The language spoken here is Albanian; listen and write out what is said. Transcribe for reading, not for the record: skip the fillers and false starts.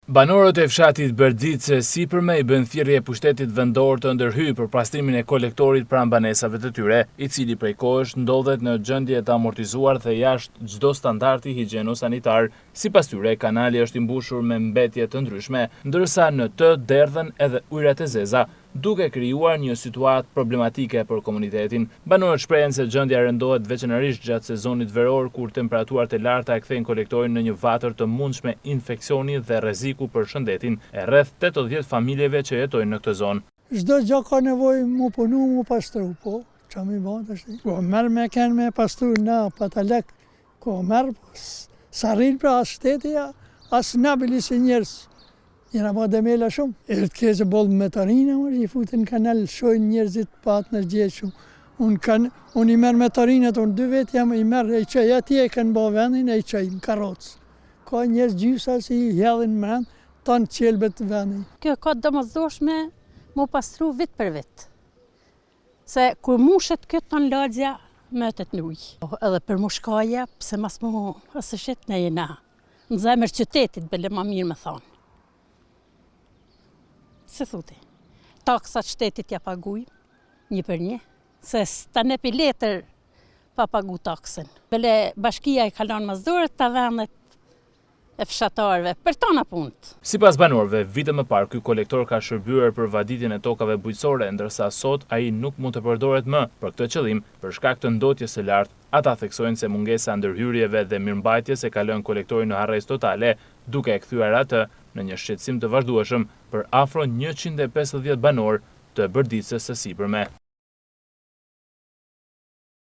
Banorët e fshatit Bërdice sipërme i bën thirrje pushtetit vendor të ndërhyjë për pastrimin e kolektorit pranë banesave të tyre, i cili prej kohësh ndodhet në gjendje të amortizuar dhe jashtë çdo standardi higjieno-sanitar. Sipas tyre, kanali është i mbushur me mbetje të ndryshme, ndërsa në të derdhen edhe ujërat e zeza, duke krijuar një situatë problematike për komunitetin. Banorët shprehen se gjendja rendohet veçanërisht gjatë sezonit veror, kur temperaturat e larta e kthejnë kolektorin në një vatër të mundshme infeksioni dhe rreziku për shëndetin e rreth 80 familjeve që jetojnë në këtë zonë. Çdo gjë ka nevojë mu punu, mu pastru, po ç'a më bën tash? Po merr me kanë me pastru na patalek, ko merr sa rrin pra as shteti as nabili si njerëz. Njëra ma demela shumë. E të kese bolë me tarina, i futën kanal, shojnë njerëzit pat në gjeqëm. Unë i merë me tarinat, unë 2 vetë jam i merë, e qaj atje e kanë ba vendin, e qaj në karocë. Ka njerëz gjysa si i hedhin mërën, tanë qelbet të vendin. Kjo ka domosdoshme mu pastru vit për vit. Se kur mushet këtë tanë lagja, mëtet në ujë. Edhe për mushkaja, pse mas mu asë shetë në jena. Në zemër qytetit, bele ma mirë me thonë. Se thuti, taksat shtetit ja paguj, 1 për 1, se ta nepi letër pa pagu taksën. Bele bashkia i kalon mazdorët të vendet e fshatarve për tona punët. Sipas banorëve, vite më parë ky kolektor ka shërbyer për vaditjen e tokave bujqësore, ndërsa sot ai nuk mund të përdoret më për këtë qëllim për shkak të ndotjes së lartë. Ata theksojnë se mungesa ndërhyrjeve dhe mirëmbajtjes e ka lënë kolektorin në harres totale, duke e kthyer atë në një shqetësim të vazhdueshëm për afro 150 banor të Bërdicës së sipërme.